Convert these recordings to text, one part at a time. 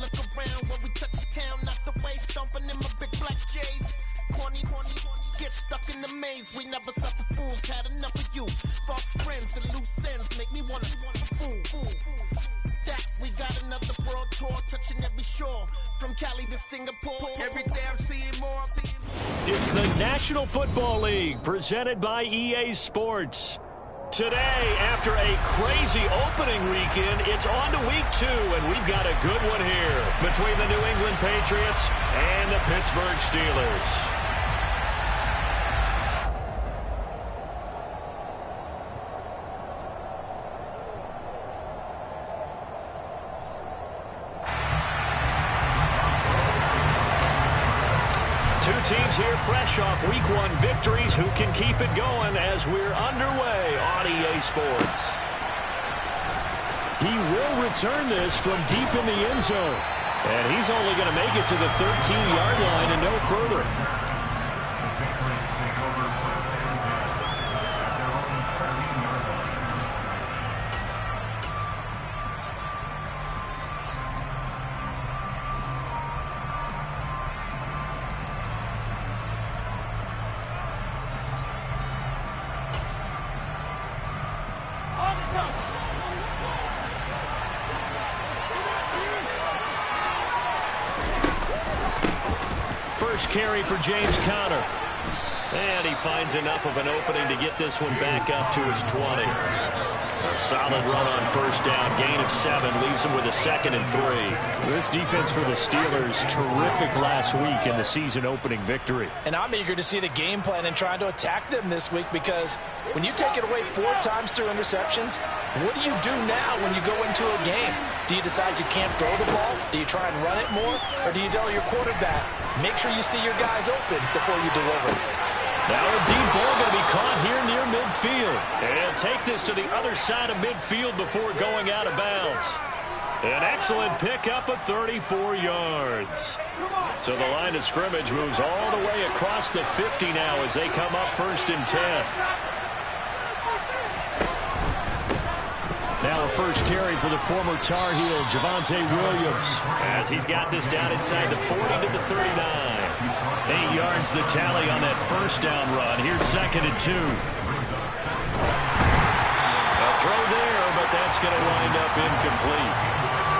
look around when we touch the town, not the way stomping in my big black J's. Corny, get stuck in the maze. We never suffer fools, had enough of you. False friends and loose ends make me wanna fool. That we got another world tour, touching every shore, from Cali to Singapore. Every day I'm seeing more. It's the National Football League, presented by EA Sports. Today, after a crazy opening weekend, it's on to week 2, and we've got a good one here between the New England Patriots and the Pittsburgh Steelers. Two teams here fresh off Week 1 victories who can keep it going as we're underway on EA Sports. He will return this from deep in the end zone. And he's only going to make it to the 13-yard line and no further. First carry for James Conner. And he finds enough of an opening to get this one back up to his 20. A solid run on first down. Gain of 7 leaves him with a 2nd and 3. This defense for the Steelers, terrific last week in the season opening victory. And I'm eager to see the game plan and trying to attack them this week, because when you take it away 4 times through interceptions, what do you do now when you go into a game? Do you decide you can't throw the ball? Do you try and run it more? Or do you tell your quarterback, make sure you see your guys open before you deliver? Now a deep ball going to be caught here near midfield. And he'll take this to the other side of midfield before going out of bounds. An excellent pickup of 34 yards. So the line of scrimmage moves all the way across the 50 now as they come up 1st and 10. Now a first carry for the former Tar Heel, Javonte Williams, as he's got this down inside the 40 to the 39. 8 yards the tally on that first down run. Here's 2nd and 2. A throw there, but that's going to wind up incomplete.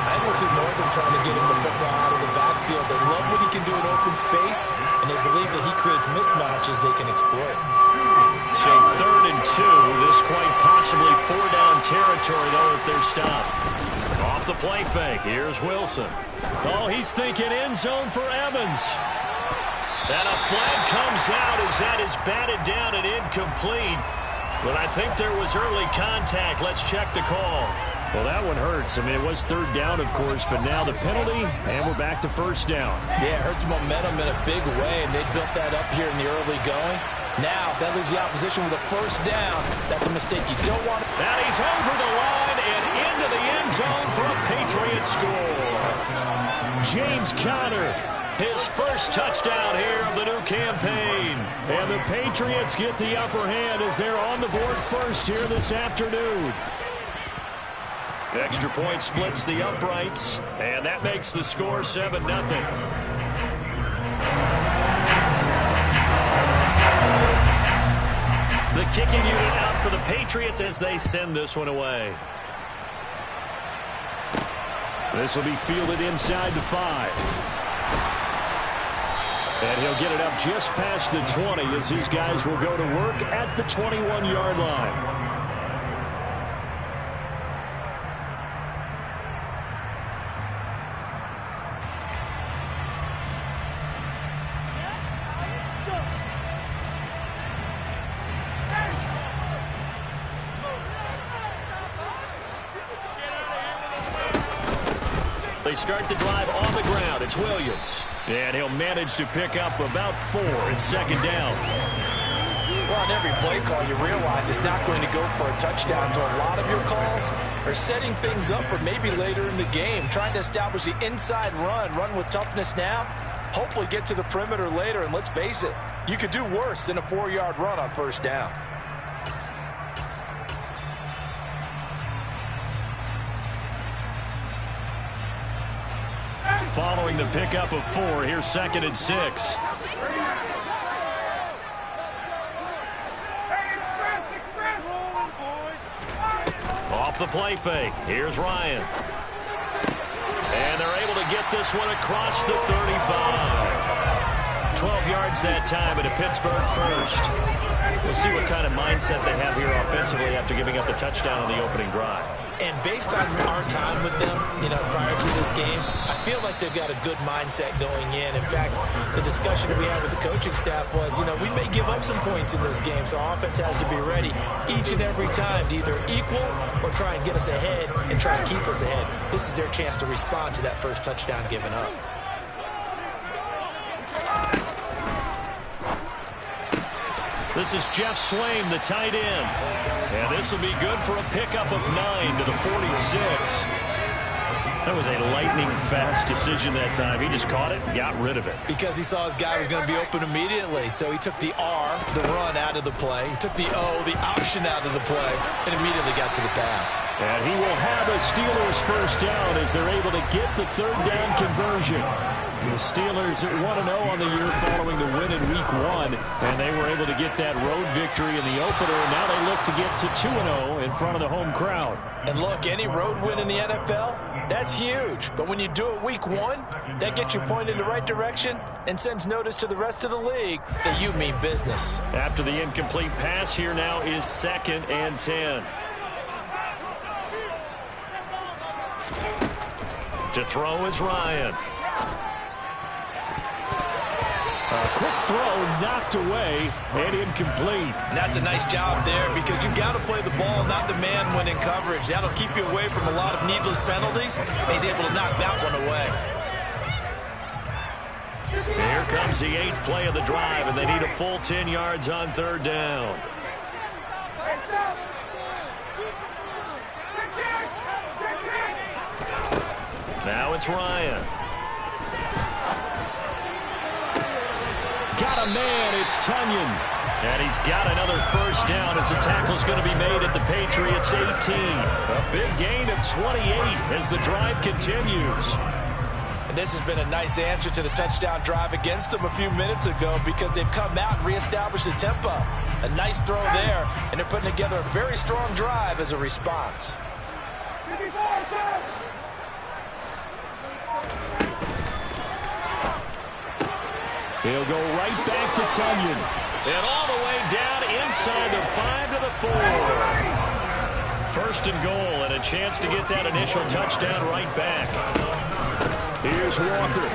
I will see more than trying to get him the football out of the backfield. They love what he can do in open space, and they believe that he creates mismatches they can exploit. So 3rd and 2. This quite possibly 4-down territory, though, if they're stopped. Off the play fake. Here's Wilson. Oh, he's thinking end zone for Evans. And a flag comes out as that is batted down and incomplete. But I think there was early contact. Let's check the call. Well, that one hurts. I mean, it was 3rd down, of course, but now the penalty, and we're back to 1st down. Yeah, it hurts momentum in a big way, and they built that up here in the early going. Now, that leaves the opposition with a 1st down. That's a mistake you don't want. Now he's over the line and into the end zone for a Patriot score. James Conner, his first touchdown here of the new campaign. And the Patriots get the upper hand as they're on the board first here this afternoon. Extra point splits the uprights, and that makes the score 7-0. The kicking unit out for the Patriots as they send this one away. This will be fielded inside the 5. And he'll get it up just past the 20 as these guys will go to work at the 21-yard line. They start the drive on the ground. It's Williams. And he'll manage to pick up about 4. It's 2nd down. Well, on every play call, you realize it's not going to go for a touchdown. So a lot of your calls are setting things up for maybe later in the game, trying to establish the inside run with toughness now, hopefully get to the perimeter later. And let's face it, you could do worse than a 4-yard run on 1st down. following the pickup of 4. Here's 2nd and 6. Off the play fake. Here's Ryan. And they're able to get this one across the 35. 12 yards that time at a Pittsburgh first. We'll see what kind of mindset they have here offensively after giving up the touchdown on the opening drive. And based on our time with them, prior to this game, I feel like they've got a good mindset going in. In fact, the discussion that we had with the coaching staff was, we may give up some points in this game, so offense has to be ready each and every time to either equal or try and get us ahead and try and keep us ahead. This is their chance to respond to that first touchdown given up. This is Jeff Swaim, the tight end. And this will be good for a pickup of 9 to the 46. That was a lightning-fast decision that time. He just caught it and got rid of it. Because he saw his guy was going to be open immediately. So he took the R, the run, out of the play. He took the O, the option, out of the play, and immediately got to the pass. And he will have a Steelers first down as they're able to get the 3rd down conversion. The Steelers at 1-0 on the year following the win in Week 1, and they were able to get that road victory in the opener. Now they look to get to 2-0 in front of the home crowd. And look, any road win in the NFL, that's huge. But when you do it Week 1, that gets you pointed in the right direction and sends notice to the rest of the league that you mean business. After the incomplete pass, here now is 2nd and 10. To throw is Ryan. A quick throw knocked away and incomplete. And that's a nice job there because you've got to play the ball, not the man when in coverage. That'll keep you away from a lot of needless penalties, and he's able to knock that one away. Here comes the 8th play of the drive, and they need a full 10 yards on 3rd down. Now it's Ryan. Got a man, it's Tunyon. And he's got another first down as the tackle's going to be made at the Patriots 18. A big gain of 28 as the drive continues. And this has been a nice answer to the touchdown drive against them a few minutes ago because they've come out and reestablished the tempo. A nice throw there, and they're putting together a very strong drive as a response. He'll go right back to Tunyon. And all the way down inside the 5 to the 4. First and goal and a chance to get that initial touchdown right back. Here's Walker.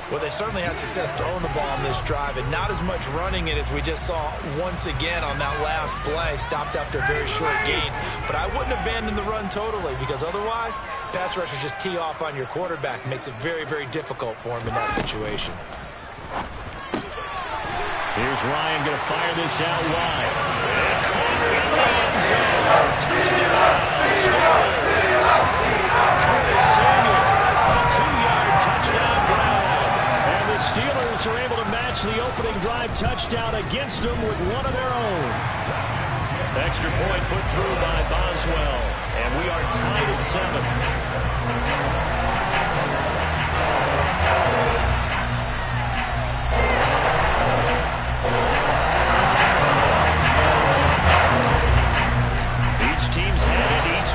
Well, they certainly had success throwing the ball on this drive and not as much running it as we just saw once again on that last play. Stopped after a very short gain. But I wouldn't abandon the run totally because otherwise, pass rushers just tee off on your quarterback. Makes it very, very difficult for him in that situation. Here's Ryan going to fire this out wide. And caught in the end zone. Touchdown, Steelers. Curtis Samuel, a 2-yard touchdown grab. And the Steelers are able to match the opening drive touchdown against them with one of their own. Extra point put through by Boswell. And we are tied at 7.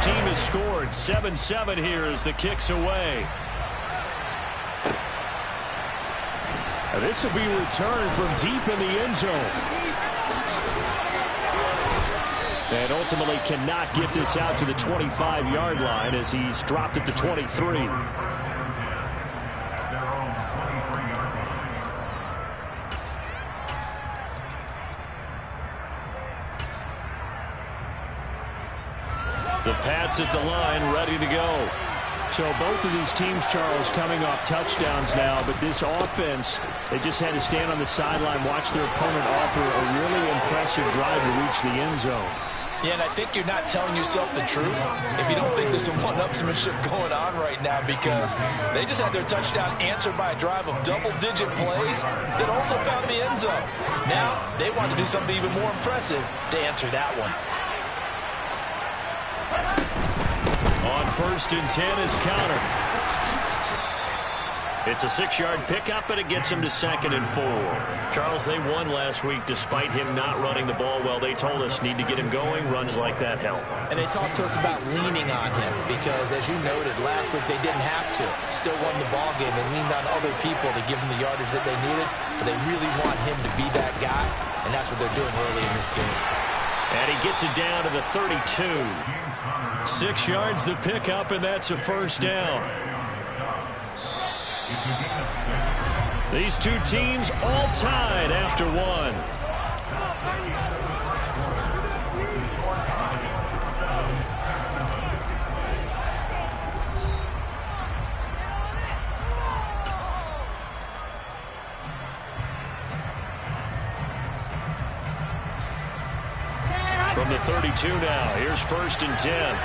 Team has scored 7-7 here as the kick's away. This will be returned from deep in the end zone. And ultimately cannot get this out to the 25-yard line as he's dropped at the 23. The Pats at the line, ready to go. So both of these teams, Charles, coming off touchdowns now, but this offense, they just had to stand on the sideline, watch their opponent offer a really impressive drive to reach the end zone. Yeah, and I think you're not telling yourself the truth if you don't think there's some one-upsmanship going on right now because they just had their touchdown answered by a drive of double-digit plays that also found the end zone. Now they want to do something even more impressive to answer that one. On first and 10 is countered. It's a 6-yard pickup, and it gets him to 2nd and 4. Charles, they won last week despite him not running the ball well. They told us need to get him going. Runs like that help. And they talked to us about leaning on him because, as you noted, last week they didn't have to. Still won the ball game. They leaned on other people to give them the yardage that they needed, but they really want him to be that guy, and that's what they're doing early in this game. And he gets it down to the 32. 6 yards the pickup, and that's a first down. These two teams all tied after one. From the 32 now, here's first and 10.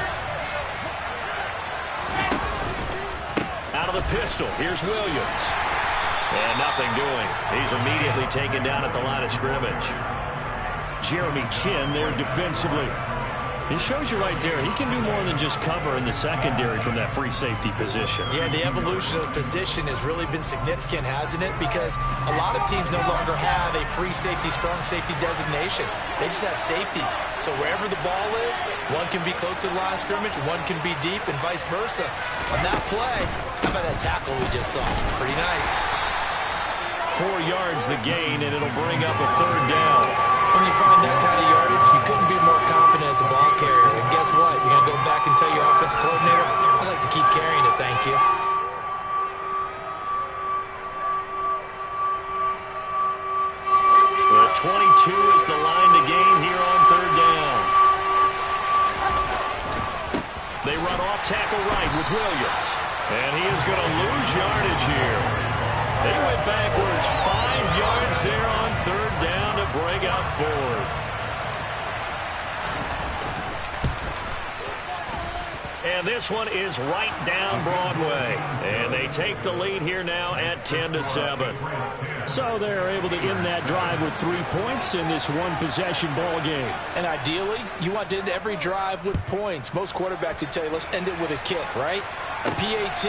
Out of the pistol, here's Williams. And nothing doing. He's immediately taken down at the line of scrimmage. Jeremy Chin there defensively. He shows you right there, he can do more than just cover in the secondary from that free safety position. Yeah, the evolution of the position has really been significant, hasn't it? Because a lot of teams no longer have a free safety, strong safety designation. They just have safeties. So wherever the ball is, one can be close to the line of scrimmage, one can be deep, and vice versa. On that play, how about that tackle we just saw? Pretty nice. 4 yards the gain, and it'll bring up a third down. When you find that kind of yardage, you couldn't be more confident as a ball carrier. And guess what? You're going to go back and tell your offensive coordinator, I'd like to keep carrying it, thank you. The 22 is the line to gain here on third down. They run off tackle right with Williams. And he is going to lose yardage here. They went backwards 5 yards there on third down to bring up fourth. And this one is right down Broadway. And they take the lead here now at 10-7. So they're able to end that drive with 3 points in this one-possession ball game. And ideally, you want to end every drive with points. Most quarterbacks would tell you, let's end it with a kick, right? A PAT,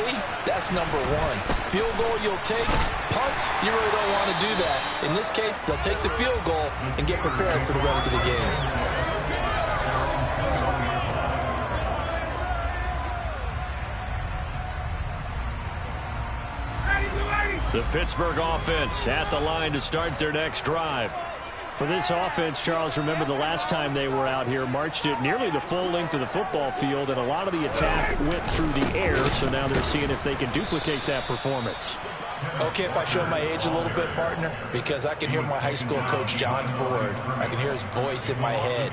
that's number one. Field goal you'll take. Punts, you really don't want to do that. In this case, they'll take the field goal and get prepared for the rest of the game. The Pittsburgh offense at the line to start their next drive. For this offense, Charles, remember the last time they were out here, marched it nearly the full length of the football field, and a lot of the attack went through the air, so now they're seeing if they can duplicate that performance. Okay, if I show my age a little bit, partner, because I can hear my high school coach, John Ford. I can hear his voice in my head.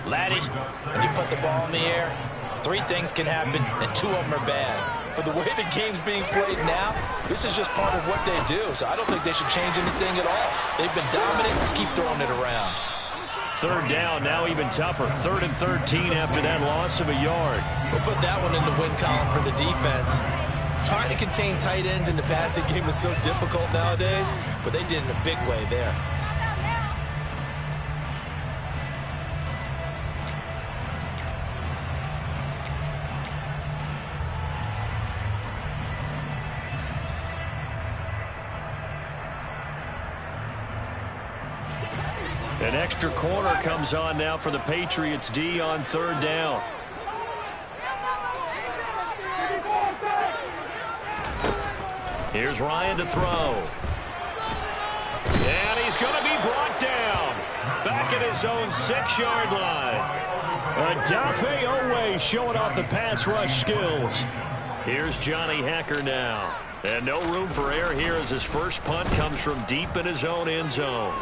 Laddie, when you put the ball in the air, 3 things can happen, and 2 of them are bad. For the way the game's being played now, this is just part of what they do, so I don't think they should change anything at all. They've been dominant. Keep throwing it around. Third down, now even tougher. 3rd and 13 after that loss of a yard. We'll put that one in the win column for the defense. Trying to contain tight ends in the passing game is so difficult nowadays, but they did in a big way there. An extra corner comes on now for the Patriots D on third down. Here's Ryan to throw. And he's going to be brought down. Back at his own 6-yard line. Adafe Owe showing off the pass rush skills. Here's Johnny Hacker now. And no room for error here as his first punt comes from deep in his own end zone.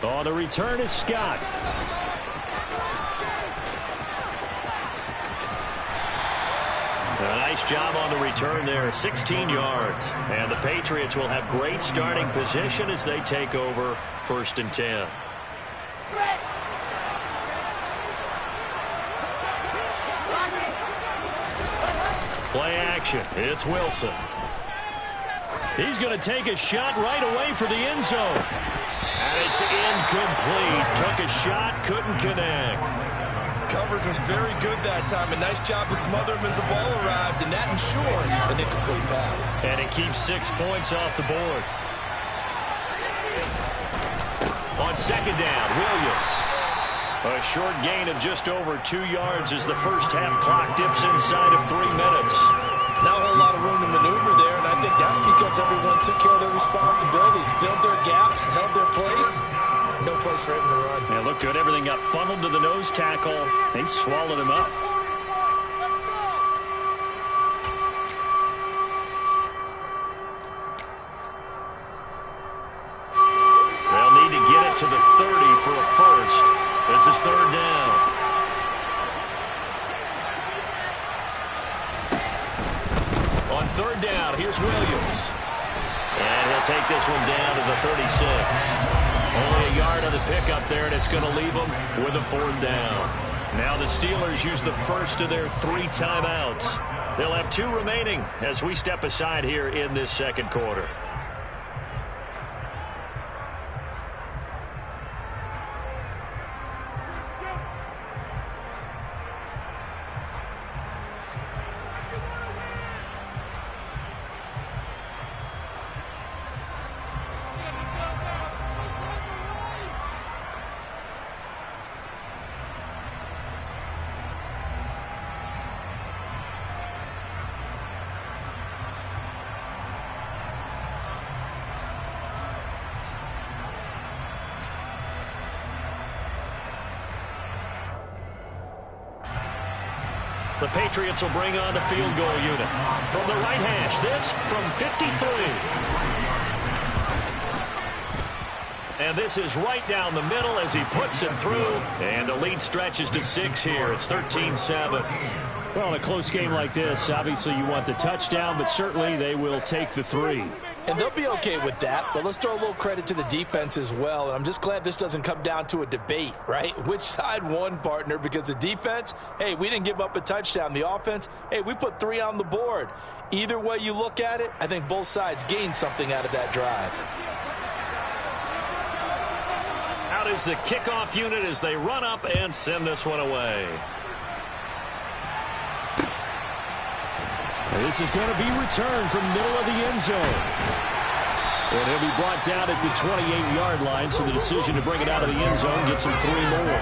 On the return is Scott. A nice job on the return there, 16 yards. And the Patriots will have great starting position as they take over 1st and 10. Play action. It's Wilson. He's going to take a shot right away for the end zone. And it's incomplete. Took a shot, couldn't connect. coverage was very good that time. A nice job to smother him as the ball arrived, and that ensured an incomplete pass. And it keeps 6 points off the board. On second down, Williams. A short gain of just over 2 yards as the first half clock dips inside of 3 minutes. Not a whole lot of room to maneuver there, and I think that's because everyone took care of their responsibilities, filled their gaps, held their place. No place for him to run. Yeah, looked good. Everything got funneled to the nose tackle. They swallowed him up. They'll need to get it to the 30 for a first. This is third down. On third down, here's Williams. And he'll take this one down to the 36. Only a yard on the pickup there, and it's going to leave them with a fourth down. Now the Steelers use the first of their 3 timeouts. They'll have 2 remaining as we step aside here in this second quarter. The Patriots will bring on the field goal unit. From the right hash, this from 53. And this is right down the middle as he puts it through. And the lead stretches to 6 here. It's 13-7. Well, in a close game like this, obviously you want the touchdown, but certainly they will take the 3. And they'll be okay with that, but let's throw a little credit to the defense as well. And I'm just glad this doesn't come down to a debate, right? Which side won, partner? Because the defense, hey, we didn't give up a touchdown. The offense, hey, we put 3 on the board. Either way you look at it, I think both sides gained something out of that drive. Out is the kickoff unit as they run up and send this one away. And this is going to be returned from middle of the end zone. And he'll be brought down at the 28-yard line, so the decision to bring it out of the end zone gets him 3 more.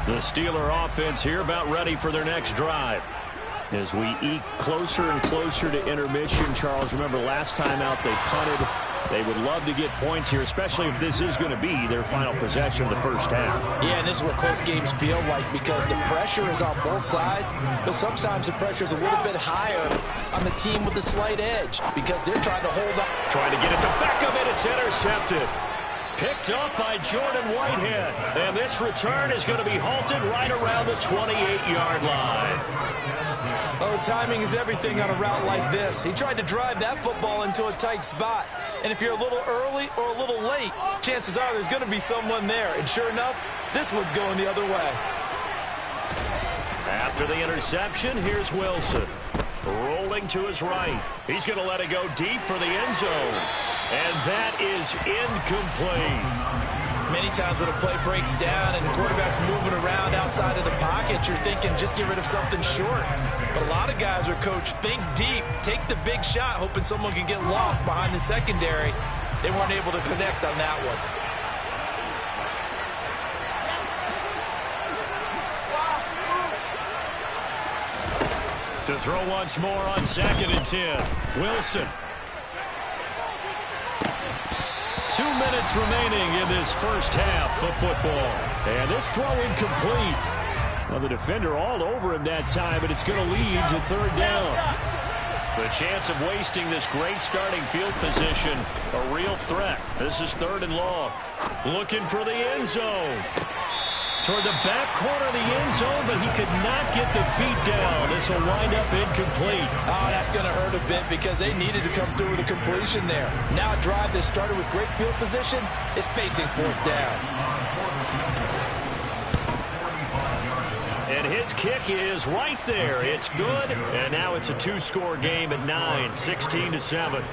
The Steeler offense here about ready for their next drive. As we eke closer and closer to intermission, Charles, remember last time out they punted. They would love to get points here, especially if this is going to be their final possession of the first half. Yeah, and this is what close games feel like because the pressure is on both sides, but sometimes the pressure is a little bit higher on the team with the slight edge because they're trying to hold up. Trying to get it to Beckham, and it's intercepted. Picked up by Jordan Whitehead. And this return is going to be halted right around the 28-yard line. Oh, timing is everything on a route like this. He tried to drive that football into a tight spot. And if you're a little early or a little late, chances are there's going to be someone there. And sure enough, this one's going the other way. After the interception, here's Wilson. Rolling to his right. He's going to let it go deep for the end zone. And that is incomplete. Many times when a play breaks down and the quarterback's moving around outside of the pocket, you're thinking just get rid of something short. But a lot of guys are coached, think deep, take the big shot, hoping someone can get lost behind the secondary. They weren't able to connect on that one. To throw once more on 2nd and 10. Wilson. 2 minutes remaining in this first half of football. And this throw incomplete. Well, the defender all over him that time, and it's going to lead to 3rd down. The chance of wasting this great starting field position, a real threat. This is 3rd and long. Looking for the end zone. Toward the back corner of the end zone, but he could not get the feet down. This will wind up incomplete. Oh, that's going to hurt a bit because they needed to come through with a completion there. Now a drive that started with great field position is facing 4th down. And his kick is right there. It's good. And now it's a 2-score game at 9, 16-7.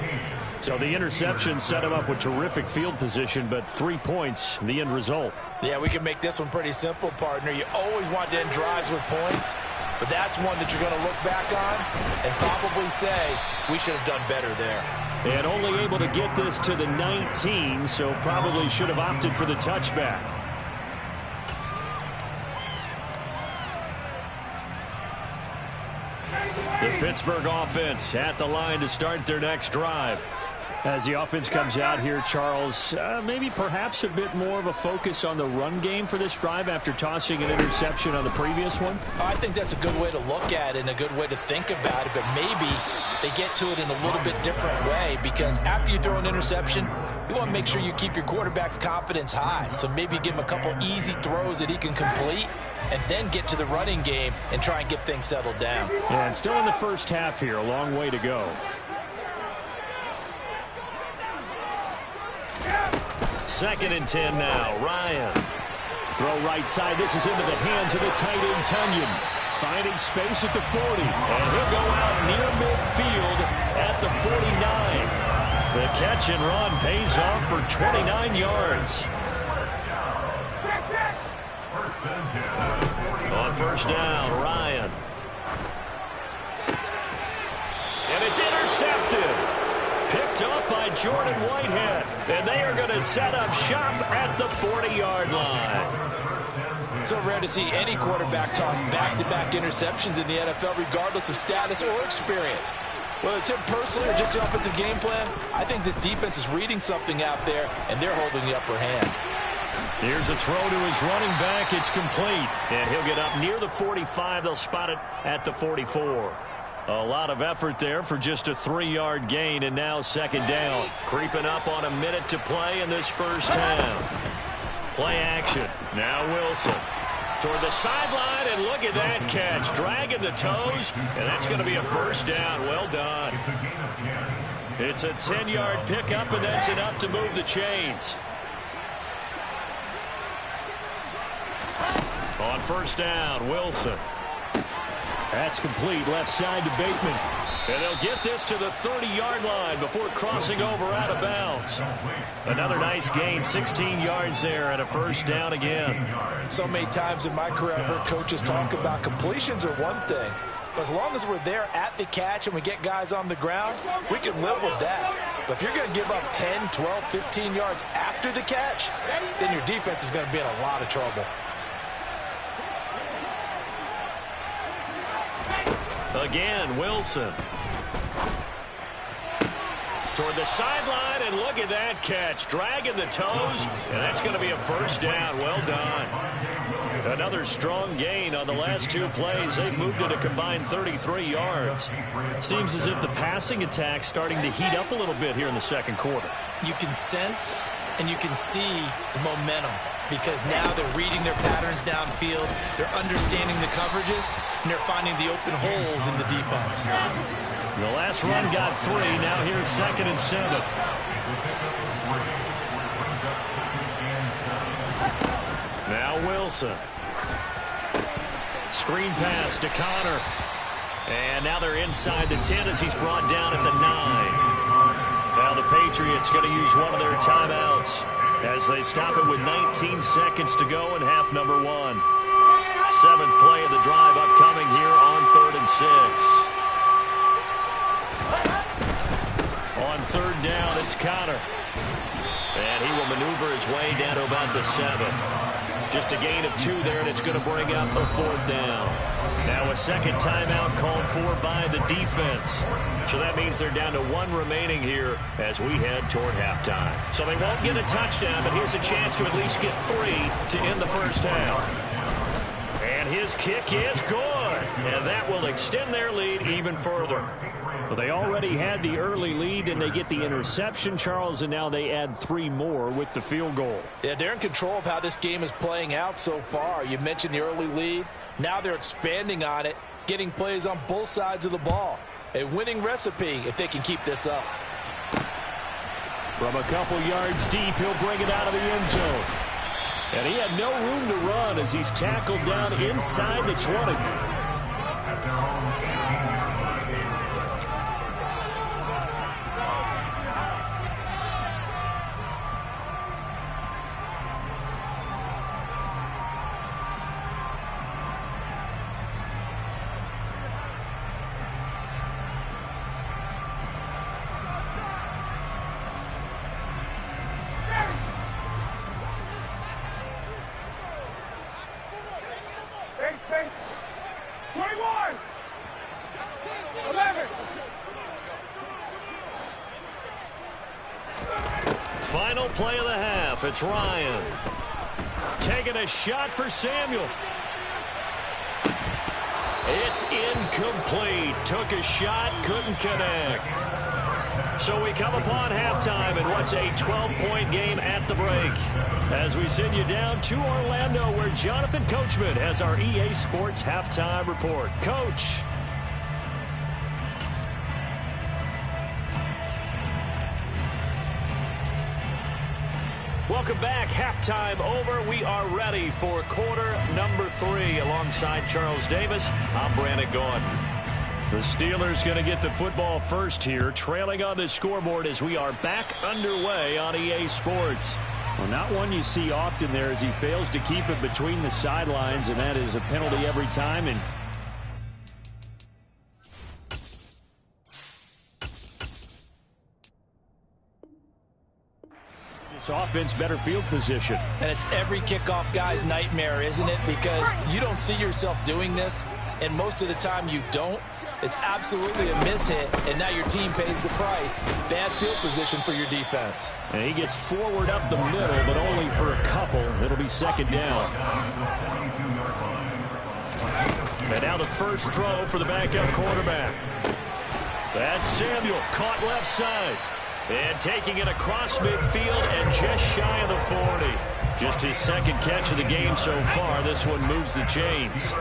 So the interception set him up with terrific field position, but 3 points, the end result. Yeah, we can make this one pretty simple, partner. You always want to end drives with points, but that's one that you're going to look back on and probably say, we should have done better there. And only able to get this to the 19, so probably should have opted for the touchback. The Pittsburgh offense at the line to start their next drive. As the offense comes out here, Charles, maybe perhaps a bit more of a focus on the run game for this drive after tossing an interception on the previous one? I think that's a good way to look at it and a good way to think about it, but maybe they get to it in a little bit different way, because after you throw an interception, you want to make sure you keep your quarterback's confidence high. So maybe give him a couple easy throws that he can complete and then get to the running game and try and get things settled down. Yeah, and still in the first half here, a long way to go. Second and 10 now. Ryan. Throw right side. This is into the hands of the tight end, Tunyon. Finding space at the 40. And he'll go out near midfield at the 49. The catch and run pays off for 29 yards. On first down, Ryan. And it's intercepted. Picked up by Jordan Whitehead. And they are going to set up shop at the 40-yard line. So rare to see any quarterback toss back-to-back interceptions in the NFL, regardless of status or experience. Whether it's him personally or just the offensive game plan, I think this defense is reading something out there, and they're holding the upper hand. Here's a throw to his running back. It's complete. And he'll get up near the 45. They'll spot it at the 44. A lot of effort there for just a 3-yard gain, and now second down. Creeping up on a minute to play in this first half. Play action. Now Wilson. Toward the sideline, and look at that catch. Dragging the toes, and that's going to be a first down. Well done. It's a 10-yard pickup, and that's enough to move the chains. On first down, Wilson. That's complete, left side to Bateman. And they'll get this to the 30-yard line before crossing over out of bounds. Another nice gain, 16 yards there, and a first down again. So many times in my career I've heard coaches talk about completions are one thing, but as long as we're there at the catch and we get guys on the ground, we can live with that. But if you're going to give up 10, 12, 15 yards after the catch, then your defense is going to be in a lot of trouble. Again, Wilson. Toward the sideline, and look at that catch. Dragging the toes, and that's going to be a first down. Well done. Another strong gain on the last two plays. They've moved it a combined 33 yards. Seems as if the passing attack's starting to heat up a little bit here in the second quarter. You can sense and you can see the momentum, because now they're reading their patterns downfield, they're understanding the coverages, and they're finding the open holes in the defense. The last run got 3. Now here's second and 7. Now Wilson. Screen pass to Connor. And now they're inside the 10 as he's brought down at the 9. Now the Patriots going to use one of their timeouts as they stop it with 19 seconds to go in half number 1. 7th play of the drive upcoming here on 3rd and 6. On 3rd down, it's Connor. And he will maneuver his way down to about the 7. Just a gain of 2 there, and it's going to bring up a 4th down. Now a second timeout called for by the defense. So that means they're down to 1 remaining here as we head toward halftime. So they won't get a touchdown, but here's a chance to at least get 3 to end the first half. And his kick is good. And that will extend their lead even further. Well, they already had the early lead, and they get the interception, Charles, and now they add 3 more with the field goal. Yeah, they're in control of how this game is playing out so far. You mentioned the early lead. Now they're expanding on it, getting plays on both sides of the ball. A winning recipe if they can keep this up. From a couple yards deep, he'll bring it out of the end zone. And he had no room to run as he's tackled down inside the 20. handoff. It's Ryan. Taking a shot for Samuel. It's incomplete. Took a shot, couldn't connect. So we come upon halftime in what's a 12-point game at the break. As we send you down to Orlando, where Jonathan Coachman has our EA Sports halftime report. Coach. Welcome back. Halftime over. We are ready for quarter number 3. Alongside Charles Davis, I'm Brandon Gordon. The Steelers going to get the football first here, trailing on the scoreboard as we are back underway on EA Sports. Well, not one you see often there as he fails to keep it between the sidelines, and that is a penalty every time. And this offense better field position. And it's every kickoff guy's nightmare, isn't it? Because you don't see yourself doing this, and most of the time you don't. It's absolutely a mishit, and now your team pays the price. Bad field position for your defense. And he gets forward up the middle, but only for a couple. It'll be second down. And now the first throw for the backup quarterback. That's Samuel, caught left side. And taking it across midfield and just shy of the 40. Just his second catch of the game so far. This one moves the chains.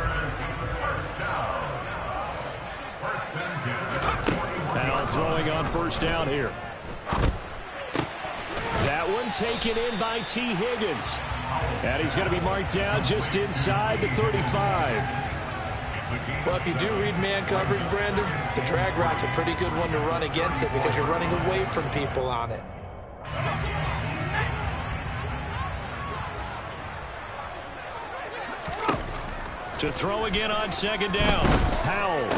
Now throwing on first down here. That one taken in by T. Higgins. And he's going to be marked down just inside the 35. Well, if you do read man coverage, Brandon, the drag route's a pretty good one to run against it because you're running away from people on it. To throw again on second down. Powell.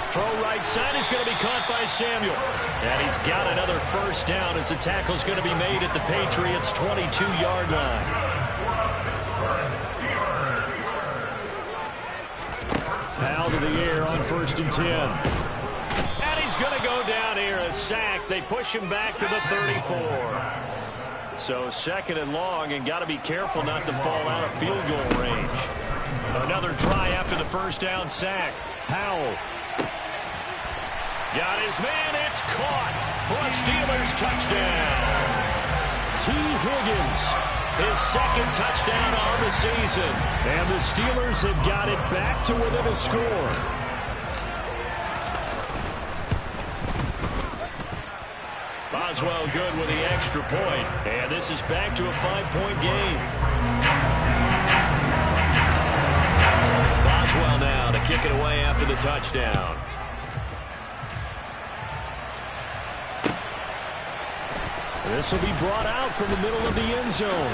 Throw right side is going to be caught by Samuel. And he's got another first down as the tackle's going to be made at the Patriots' 22-yard line. Powell to the air on 1st and 10. And he's going to go down here, a sack. They push him back to the 34. So second and long, and got to be careful not to fall out of field goal range. Another try after the first down sack. Powell. Got his man. It's caught for a Steelers touchdown. T. Higgins, his second touchdown on the season. And the Steelers have got it back to within a score. Boswell good with the extra point. And this is back to a 5-point game. Boswell now to kick it away after the touchdown. This will be brought out from the middle of the end zone.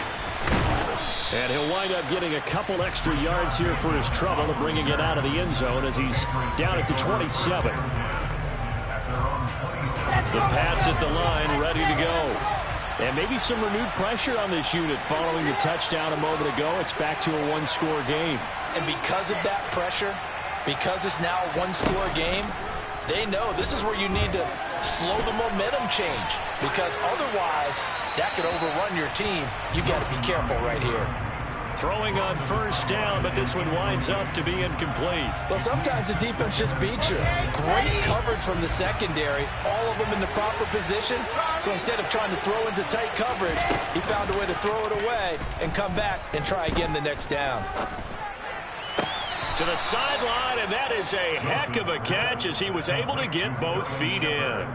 And he'll wind up getting a couple extra yards here for his trouble and bringing it out of the end zone as he's down at the 27. The Pats at the line ready to go. And maybe some renewed pressure on this unit following the touchdown a moment ago. It's back to a one-score game. And because of that pressure, because it's now a one-score game, they know this is where you need to slow the momentum change, because otherwise that could overrun your team. You got to be careful right here. Throwing on first down, but this one winds up to be incomplete. Well, sometimes the defense just beats you. Great coverage from the secondary, all of them in the proper position. So instead of trying to throw into tight coverage, he found a way to throw it away and come back and try again the next down. To the sideline, and that is a heck of a catch as he was able to get both feet in.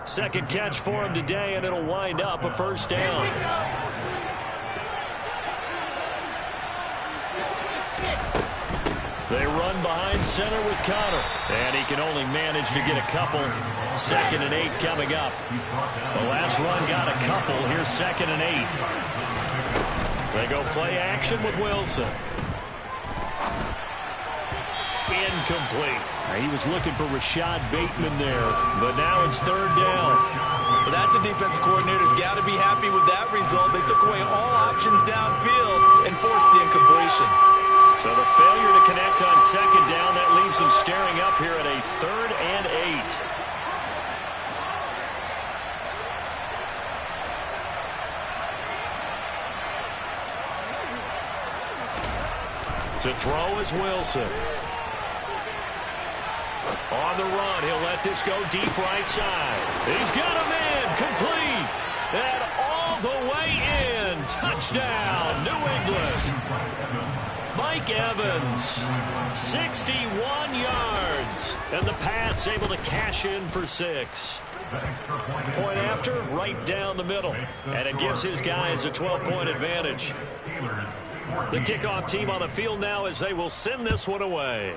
Second catch for him today, and it'll wind up a first down. They run behind center with Connor, and he can only manage to get a couple. 2nd and 8 coming up. The last run got a couple. Here's 2nd and 8. They go play action with Wilson. Incomplete. He was looking for Rashad Bateman there, but now it's 3rd down. Well, that's a defensive coordinator's got to be happy with that result. They took away all options downfield and forced the incompletion. So the failure to connect on 2nd down, that leaves them staring up here at a 3rd and 8. To throw is Wilson. On the run, he'll let this go deep right side. He's got him in, complete, and all the way in. Touchdown, New England. Mike Evans, 61 yards, and the Pats able to cash in for 6. Point after, right down the middle, and it gives his guys a 12-point advantage. The kickoff team on the field now as they will send this one away.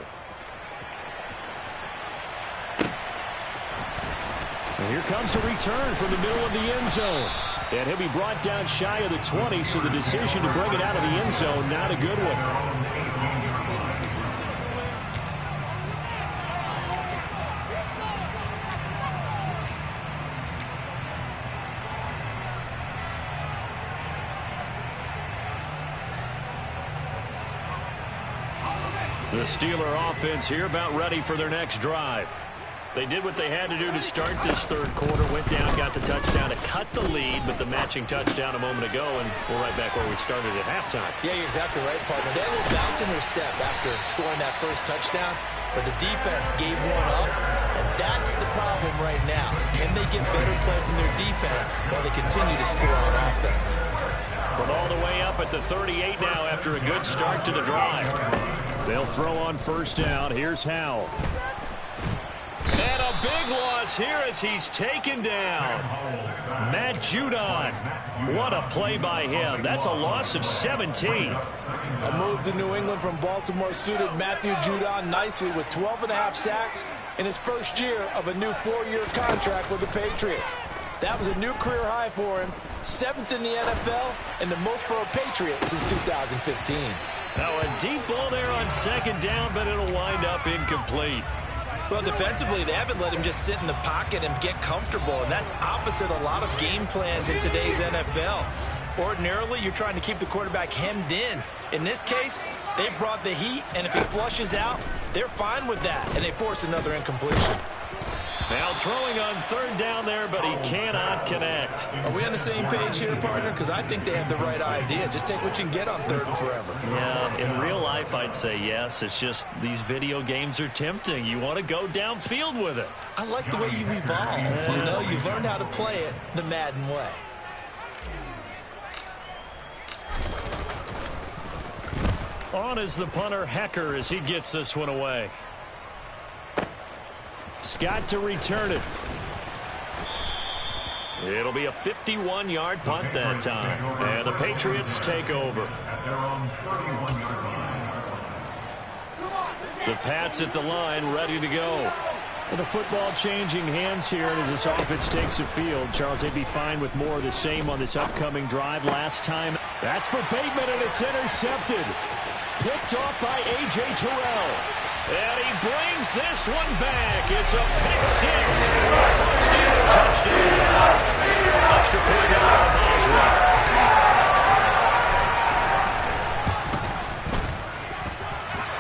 And here comes a return from the middle of the end zone. And he'll be brought down shy of the 20, so the decision to bring it out of the end zone, not a good one. The Steeler offense here about ready for their next drive. They did what they had to do to start this third quarter, went down, got the touchdown to cut the lead, but the matching touchdown a moment ago, and we're right back where we started at halftime. Yeah, you're exactly right, partner. They had a little bounce in their step after scoring that first touchdown, but the defense gave one up, and that's the problem right now. Can they get better play from their defense while they continue to score on offense? From all the way up at the 38 now after a good start to the drive. They'll throw on first down. Here's Howell. And a big loss here as he's taken down. Matt Judon. What a play by him. That's a loss of 17. A move to New England from Baltimore suited Matthew Judon nicely with 12.5 sacks in his first year of a new 4-year contract with the Patriots. That was a new career high for him, 7th in the NFL, and the most for a Patriot since 2015. Now a deep ball there on second down, but it'll wind up incomplete. Well, defensively, they haven't let him just sit in the pocket and get comfortable, and that's opposite a lot of game plans in today's NFL. Ordinarily, you're trying to keep the quarterback hemmed in. In this case, they brought the heat, and if he flushes out, they're fine with that, and they force another incompletion. Now throwing on third down there, but he cannot connect. Are we on the same page here, partner? Because I think they have the right idea. Just take what you can get on third and forever. Yeah, in real life, I'd say yes. It's just these video games are tempting. You want to go downfield with it. I like the way you've evolved. You know, you've learned how to play it the Madden way. On is the punter, Hecker, as he gets this one away. Scott to return it. It'll be a 51-yard punt that time. And the Patriots take over. The Pats at the line, ready to go. And the football changing hands here as this offense takes the field. Charles, they'd be fine with more of the same on this upcoming drive. Last time, that's for Bateman, and it's intercepted. Picked off by A.J. Terrell. And he brings this one back. It's a pick-6. Steeler touchdown. Extra point out of Boswell.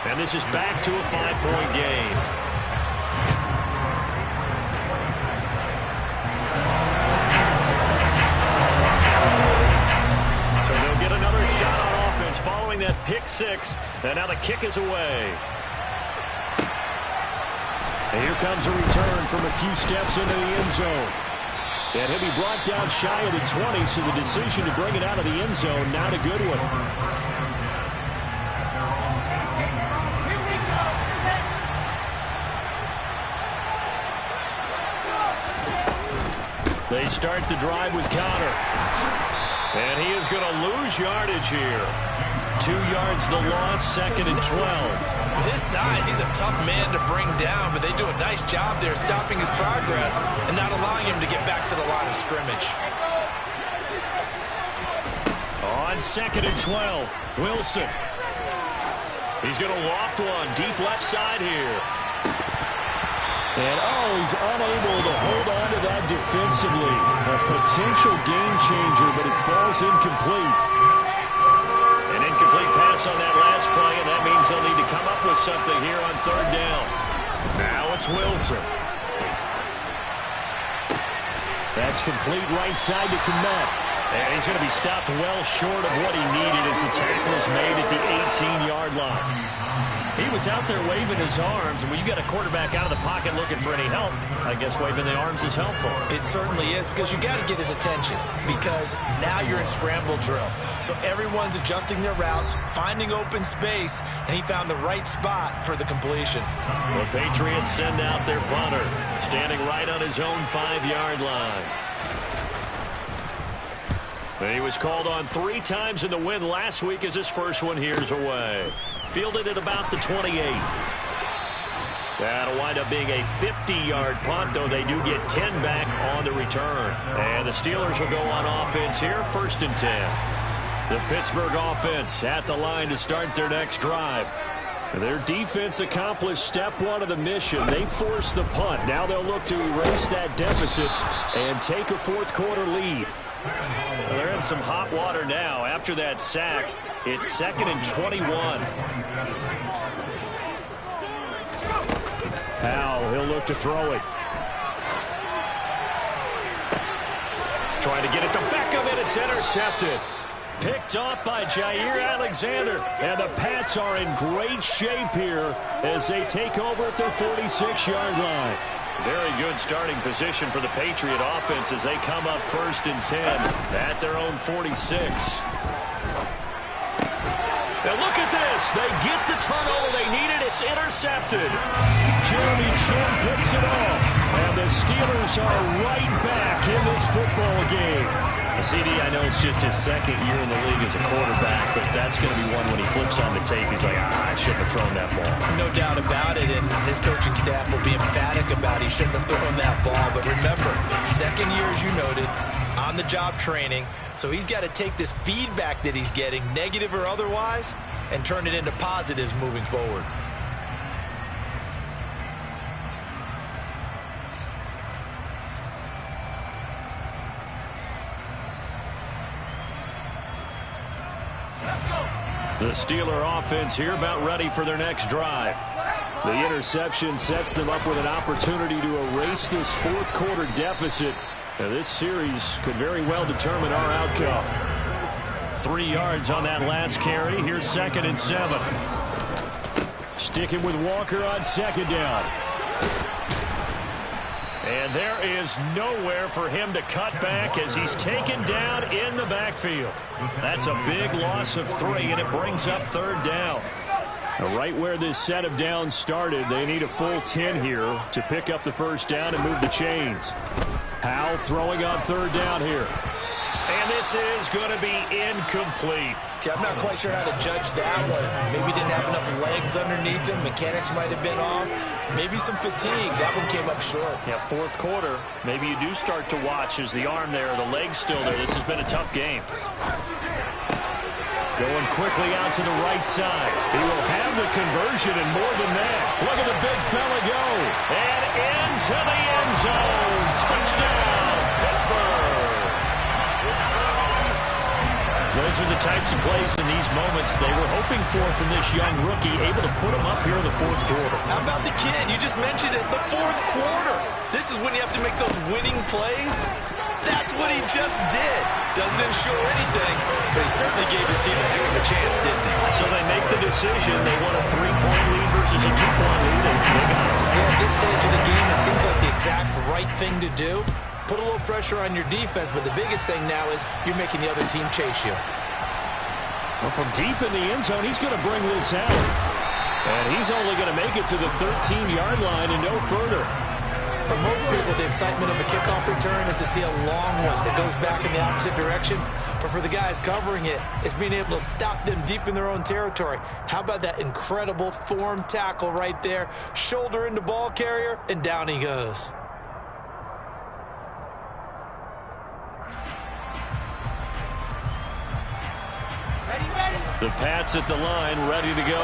And this is back to a 5-point game. So they'll get another shot on offense following that pick-6. And now the kick is away. And here comes a return from a few steps into the end zone. And he'll be brought down shy of the 20, so the decision to bring it out of the end zone, not a good one. They start the drive with Connor. And he is going to lose yardage here. 2 yards the loss, 2nd and 12. With his size, he's a tough man to bring down, but they do a nice job there stopping his progress and not allowing him to get back to the line of scrimmage. On 2nd and 12, Wilson. He's going to loft one deep left side here. And, he's unable to hold on to that defensively. A potential game changer, but it falls incomplete. An incomplete pass on that last play, and that means they'll need to come up with something here on third down. Now it's Wilson. That's complete right side to Kmet. And he's going to be stopped well short of what he needed as the tackle is made at the 18-yard line. He was out there waving his arms, and when you got a quarterback out of the pocket looking for any help, I guess waving the arms is helpful. It certainly is, because you got to get his attention, because now you're in scramble drill. So everyone's adjusting their routes, finding open space, and he found the right spot for the completion. The Patriots send out their punter, standing right on his own 5-yard line. He was called on 3 times in the win last week as his first one here's away. Fielded at about the 28. That'll wind up being a 50-yard punt, though they do get 10 back on the return. And the Steelers will go on offense here, 1st and 10. The Pittsburgh offense at the line to start their next drive. Their defense accomplished step 1 of the mission. They forced the punt. Now they'll look to erase that deficit and take a 4th quarter lead. They're in some hot water now. After that sack, it's 2nd and 21. Powell, he'll look to throw it. Trying to get it to Beckham, and it's intercepted. Picked off by Jair Alexander. And the Pats are in great shape here as they take over at their 46-yard line. Very good starting position for the Patriot offense as they come up 1st and 10 at their own 46. Now look at this. They get the turnover they needed. It's intercepted. Jeremy Chin picks it off. And the Steelers are right back in this football game. CD, I know it's just his 2nd year in the league as a quarterback, but that's going to be one when he flips on the tape. He's like, I shouldn't have thrown that ball. No doubt about it, and his coaching staff will be emphatic about he shouldn't have thrown that ball. But remember, 2nd year, as you noted, on-the-job training. So he's got to take this feedback that he's getting, negative or otherwise, and turn it into positives moving forward. The Steeler offense here about ready for their next drive. The interception sets them up with an opportunity to erase this 4th quarter deficit. Now, this series could very well determine our outcome. 3 yards on that last carry. Here's 2nd and 7. Sticking with Walker on 2nd down. And there is nowhere for him to cut back as he's taken down in the backfield. That's a big loss of 3, and it brings up 3rd down. Now, right where this set of downs started, they need a full 10 here to pick up the 1st down and move the chains. Powell throwing on 3rd down here. And this is going to be incomplete. Okay, I'm not quite sure how to judge that one. Maybe didn't have enough legs underneath him. Mechanics might have been off. Maybe some fatigue. That one came up short. Yeah, 4th quarter. Maybe you do start to watch as the arm there, the leg's still there. This has been a tough game. Going quickly out to the right side. He will have the conversion and more than that. Look at the big fella go. And into the end zone. Touchdown, Pittsburgh. Those are the types of plays in these moments they were hoping for from this young rookie, able to put him up here in the 4th quarter. How about the kid? You just mentioned it, the 4th quarter. This is when you have to make those winning plays. That's what he just did. Doesn't ensure anything, but he certainly gave his team a heck of a chance, didn't he? So they make the decision. They want a 3-point lead versus a 2-point lead, and they got it. Yeah, at this stage of the game, it seems like the exact right thing to do. Put a little pressure on your defense, but the biggest thing now is you're making the other team chase you. Well, from deep in the end zone, he's going to bring this out. And he's only going to make it to the 13-yard line and no further. For most people, the excitement of a kickoff return is to see a long one that goes back in the opposite direction. But for the guys covering it, it's being able to stop them deep in their own territory. How about that incredible form tackle right there? Shoulder into ball carrier, and down he goes. The Pats at the line, ready to go.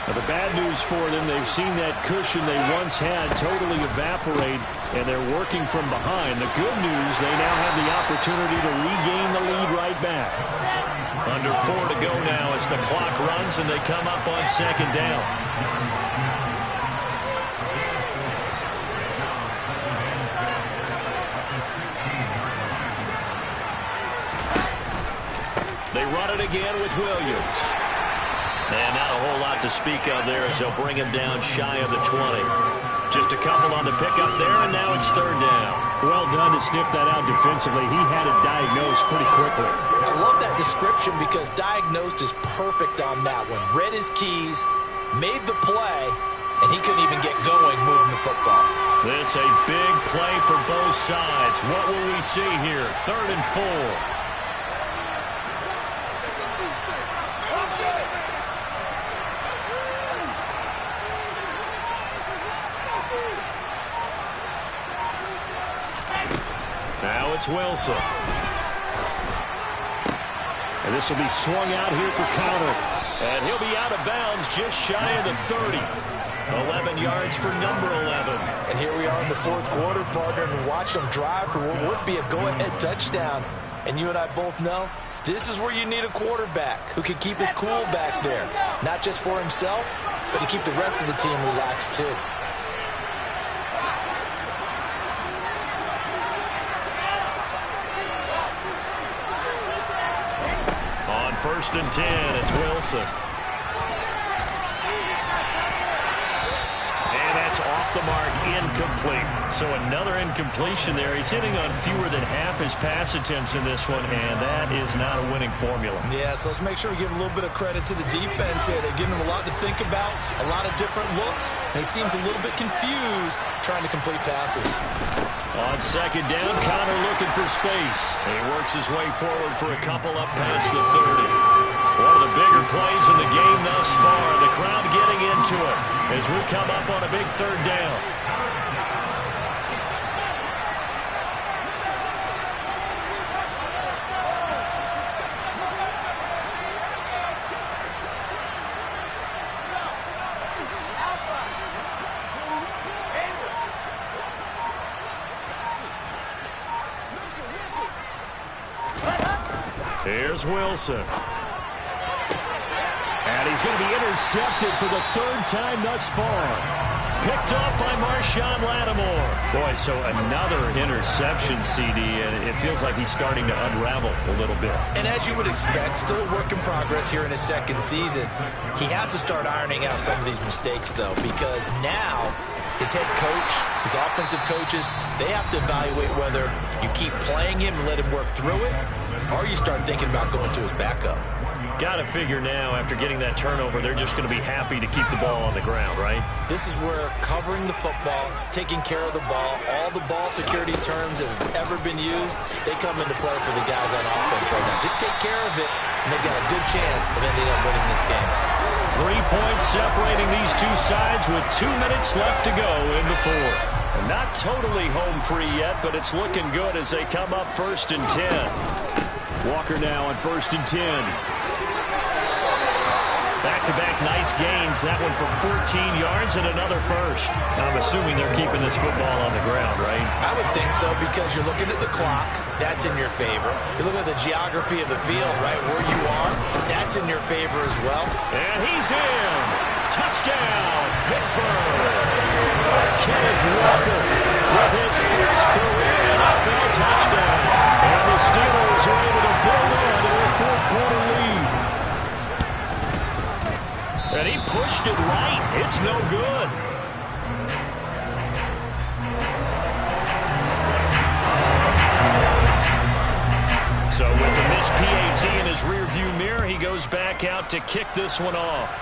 Now, the bad news for them, they've seen that cushion they once had totally evaporate, and they're working from behind. The good news, they now have the opportunity to regain the lead right back. Under 4 to go now as the clock runs, and they come up on 2nd down. They run it again with Williams. And not a whole lot to speak of there as they'll bring him down shy of the 20. Just a couple on the pickup there, and now it's third down. Well done to sniff that out defensively. He had it diagnosed pretty quickly. I love that description because diagnosed is perfect on that one. Read his keys, made the play, and he couldn't even get going moving the football. This a big play for both sides. What will we see here? 3rd and 4. Now it's Wilson. And this will be swung out here for counter. And he'll be out of bounds just shy of the 30. 11 yards for number 11. And here we are in the 4th quarter, partner, and watch them drive for what would be a go-ahead touchdown. And you and I both know this is where you need a quarterback who can keep his cool back there. Not just for himself, but to keep the rest of the team relaxed too. On 1st and 10, it's Wilson. Off the mark, incomplete. So another incompletion there. He's hitting on fewer than half his pass attempts in this one, and that is not a winning formula. Yeah, so let's make sure we give a little bit of credit to the defense here. They're giving him a lot to think about, a lot of different looks, and he seems a little bit confused trying to complete passes. On 2nd down, Connor looking for space. He works his way forward for a couple up past the 30. One of the bigger plays in the game thus far. The crowd getting into it as we come up on a big 3rd down. Here's Wilson. And he's going to be intercepted for the 3rd time thus far. Picked up by Marshawn Lattimore. Boy, so another interception, CD, and it feels like he's starting to unravel a little bit. And as you would expect, still a work in progress here in his 2nd season. He has to start ironing out some of these mistakes, though, because now his head coach, his offensive coaches, they have to evaluate whether you keep playing him and let him work through it, or you start thinking about going to his backup. Got to figure now, after getting that turnover, they're just going to be happy to keep the ball on the ground, right? This is where covering the football, taking care of the ball, all the ball security terms that have ever been used, they come into play for the guys on offense right now. Just take care of it, and they've got a good chance of ending up winning this game. 3 points separating these two sides with 2 minutes left to go in the 4th. Not totally home free yet, but it's looking good as they come up 1st and 10. Walker now on 1st and 10. Back-to-back nice gains. That one for 14 yards and another first. I'm assuming they're keeping this football on the ground, right? I would think so because you're looking at the clock. That's in your favor. You look at the geography of the field, right, where you are. That's in your favor as well. And he's in. Touchdown, Pittsburgh. Kenneth Walker with his first career NFL touchdown. And the Steelers are able to build on to their 4th quarter lead. And he pushed it right. It's no good. So with a missed PAT in his rearview mirror, he goes back out to kick this one off.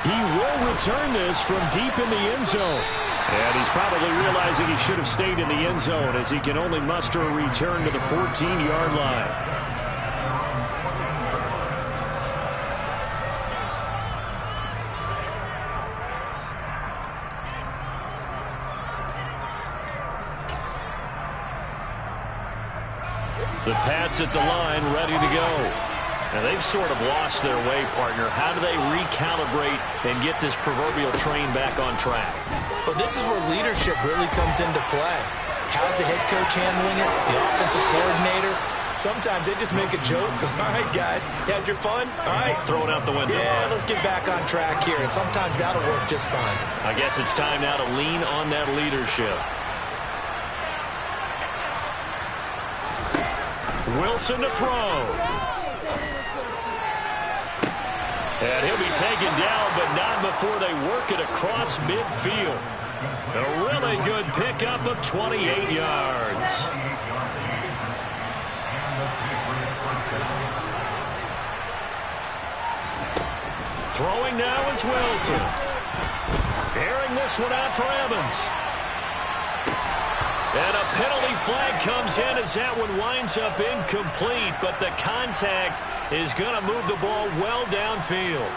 He will return this from deep in the end zone. And he's probably realizing he should have stayed in the end zone as he can only muster a return to the 14-yard line. The Pats at the line, ready to go. And they've sort of lost their way, partner. How do they recalibrate and get this proverbial train back on track? Well, this is where leadership really comes into play. How's the head coach handling it? The offensive coordinator? Sometimes they just make a joke. All right, guys, you had your fun? All right. Throw it out the window. Yeah, let's get back on track here. And sometimes that'll work just fine. I guess it's time now to lean on that leadership. Wilson to throw. And he'll be taken down, but not before they work it across midfield. A really good pickup of 28 yards. Throwing now is Wilson. Airing this one out for Evans. And a penalty flag comes in as that one winds up incomplete, but the contact is going to move the ball well downfield.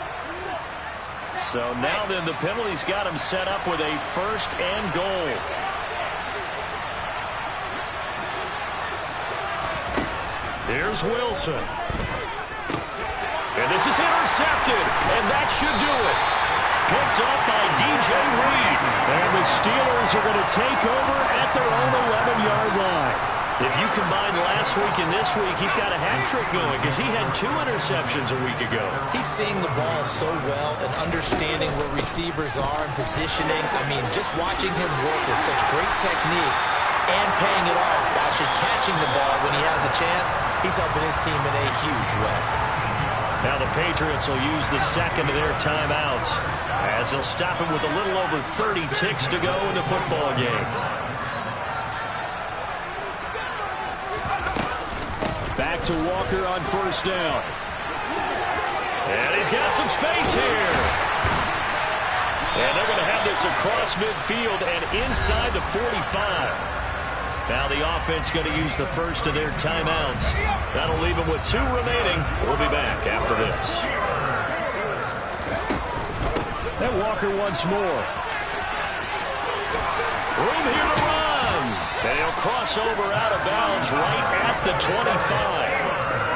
So now then the penalty's got him set up with a first and goal. Here's Wilson. And this is intercepted, and that should do it. Picked up by DJ Reed. And the Steelers are going to take over at their own 11-yard line. If you combine last week and this week, he's got a hat trick going because he had 2 interceptions a week ago. He's seeing the ball so well and understanding where receivers are and positioning. I mean, just watching him work with such great technique and paying it off, actually catching the ball when he has a chance, he's helping his team in a huge way. Now the Patriots will use the second of their timeouts as they'll stop it with a little over 30 ticks to go in the football game. Back to Walker on first down. And he's got some space here. And they're going to have this across midfield and inside the 45. Now the offense going to use the first of their timeouts. That'll leave them with 2 remaining. We'll be back after this. And Walker once more. Room here to run. And he'll cross over out of bounds right at the 25.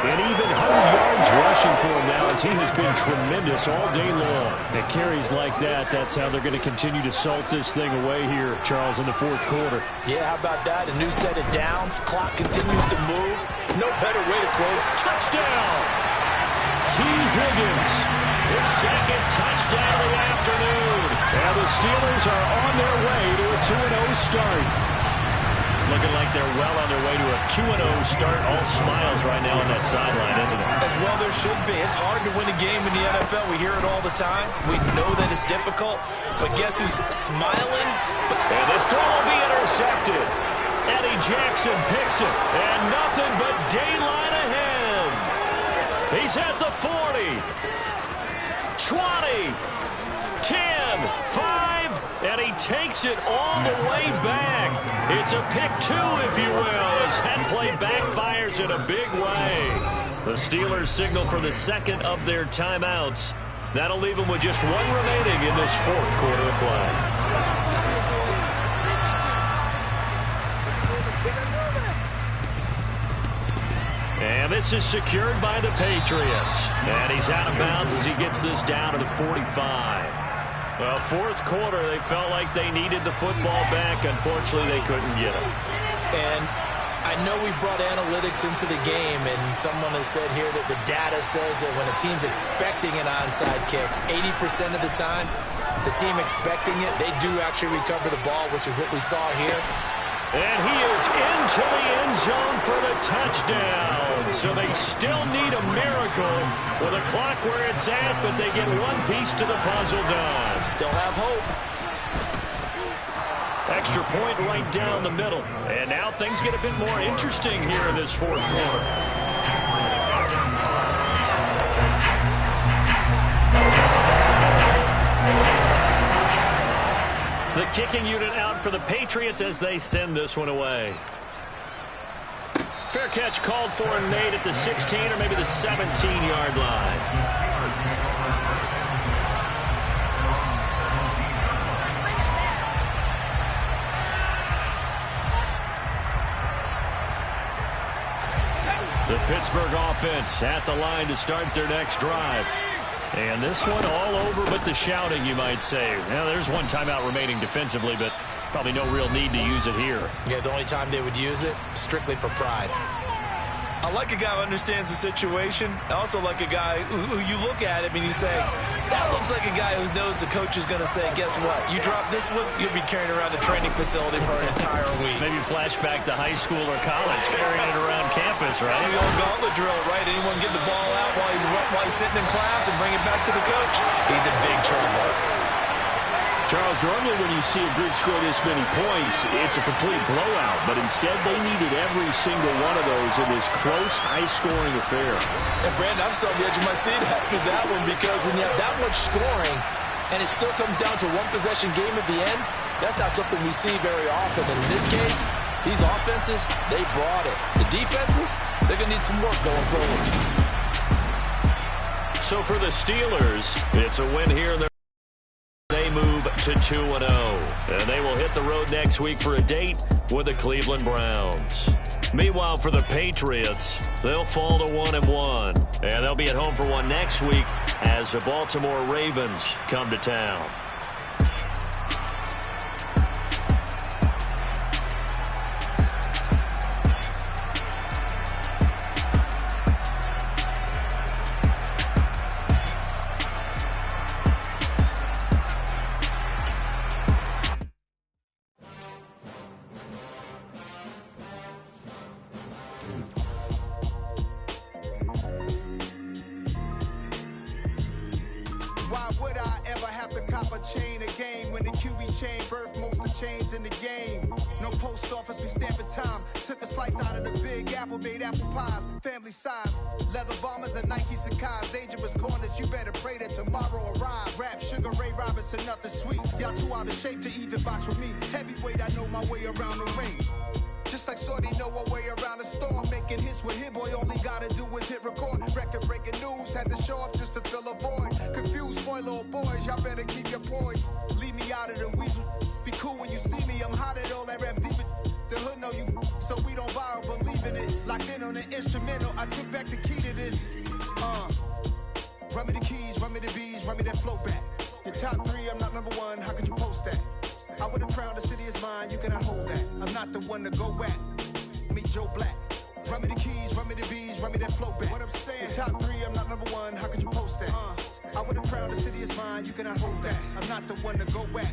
And even 100 yards rushing for him now as he has been tremendous all day long. And carries like that, that's how they're going to continue to salt this thing away here, Charles, in the fourth quarter. Yeah, how about that? A new set of downs. Clock continues to move. No better way to close. Touchdown! T. Higgins, his second touchdown of the afternoon. And the Steelers are on their way to a 2-0 start. Looking like they're well on their way to a 2-0 start. All smiles right now on that sideline, isn't it? As well there should be. It's hard to win a game in the NFL. We hear it all the time. We know that it's difficult. But guess who's smiling? And this throw will be intercepted. Eddie Jackson picks it. And nothing but daylight ahead. He's at the 40. 20. 10. 5. And he takes it all the way back. It's a pick 2, if you will, as that play backfires in a big way. The Steelers signal for the second of their timeouts. That'll leave them with just 1 remaining in this fourth quarter of play. And this is secured by the Patriots. And he's out of bounds as he gets this down to the 45. Well, fourth quarter, they felt like they needed the football back. Unfortunately, they couldn't get it. And I know we brought analytics into the game, and someone has said here that the data says that when a team's expecting an onside kick, 80% of the time, the team expecting it, they do actually recover the ball, which is what we saw here. And he is into the end zone for the touchdown. So they still need a miracle with a clock where it's at, but they get 1 piece to the puzzle done. Still have hope. Extra point right down the middle. And now things get a bit more interesting here in this fourth quarter. The kicking unit out for the Patriots as they send this one away. Fair catch called for and made at the 16 or maybe the 17-yard line. The Pittsburgh offense at the line to start their next drive. And this one all over but the shouting, you might say. Now, there's 1 timeout remaining defensively, but probably no real need to use it here. Yeah, the only time they would use it, strictly for pride. I like a guy who understands the situation. I also like a guy who you look at him and you say, that looks like a guy who knows the coach is going to say, guess what? You drop this one, you'll be carrying around the training facility for an entire week. Maybe flashback to high school or college, carrying it around campus, right? Maybe old gauntlet drill, right? Anyone get the ball out while he's sitting in class and bring it back to the coach? He's in big trouble. Charles, normally when you see a group score this many points, it's a complete blowout. But instead, they needed every single one of those in this close, high-scoring affair. And, Brandon, I'm still on the edge of my seat after that one because when you have that much scoring and it still comes down to one-possession game at the end, that's not something we see very often. And in this case, these offenses, they brought it. The defenses, they're going to need some work going forward. So for the Steelers, it's a win here. They move to 2-0, and they will hit the road next week for a date with the Cleveland Browns. Meanwhile, for the Patriots, they'll fall to 1-1, and they'll be at home for one next week as the Baltimore Ravens come to town. Why would I ever have to cop a chain a game when the QB chain birthed most of chains in the game? No post office, we stamping time. Took a slice out of the Big Apple, made apple pies, family size. Leather bombers and Nike Sacai's. Dangerous corners, you better pray that tomorrow arrives. Rap, Sugar Ray Robinson, nothing sweet. Y'all too out of shape to even box with me. Heavyweight, I know my way around the ring. Just like Shorty know her way around the storm. Making hits with Hit Boy, all he gotta do is hit record. Record-breaking news, had to show up just to fill a void. Confused, spoiled little boys, y'all better keep your poise. Leave me out of the weasel. Be cool when you see me, I'm hot at all that rap deep. The hood know you, so we don't buy or believe in it. Locked in on the instrumental, I took back the key to this. Run me the keys, run me the bees, run me that flow back. Your top three, I'm not number one, how could you post that? I would've crowned the city is mine, you cannot hold that. I'm not the one to go at. Meet Joe Black. Run me the keys, run me the bees, run me that flow back. What I'm saying, your top three, I'm not number one, how could you post that? I would've crowned the city is mine, you cannot hold that. I'm not the one to go at.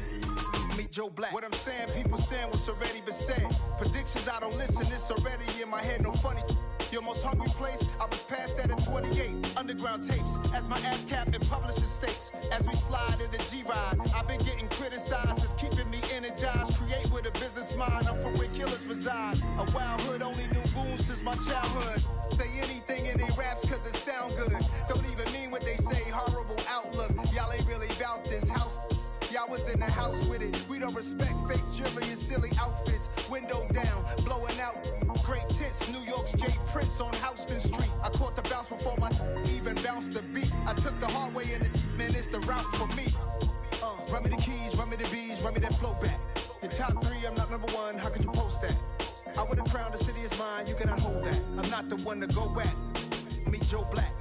Meet Joe Black. What I'm saying, people saying what's already been said. Predictions, I don't listen, it's already in my head, no funny. Your most hungry place, I was past that at 28. Underground tapes, as my ass capped in publishing states. As we slide in the G-Ride, I've been getting criticized, it's keeping me energized. Create with a business mind, I'm from where killers reside. A wild hood, only knew goons since my childhood. Say anything in their raps cause it sound good. Don't even mean what they say, horrible outlook. Y'all ain't really about this house. Y'all was in the house with it. We don't respect fake jewelry and silly outfits. Window down, blowing out. Great tits, New York's J. Prince on Houston Street. I caught the bounce before my even bounced the beat. I took the hard way in it, man, it's the route for me. Run me the keys, run me the bees, run me that flow back. Your top three, I'm not number one, how could you post that? I would've crowned the city is mine, you cannot hold that. I'm not the one to go at. Meet Joe Black.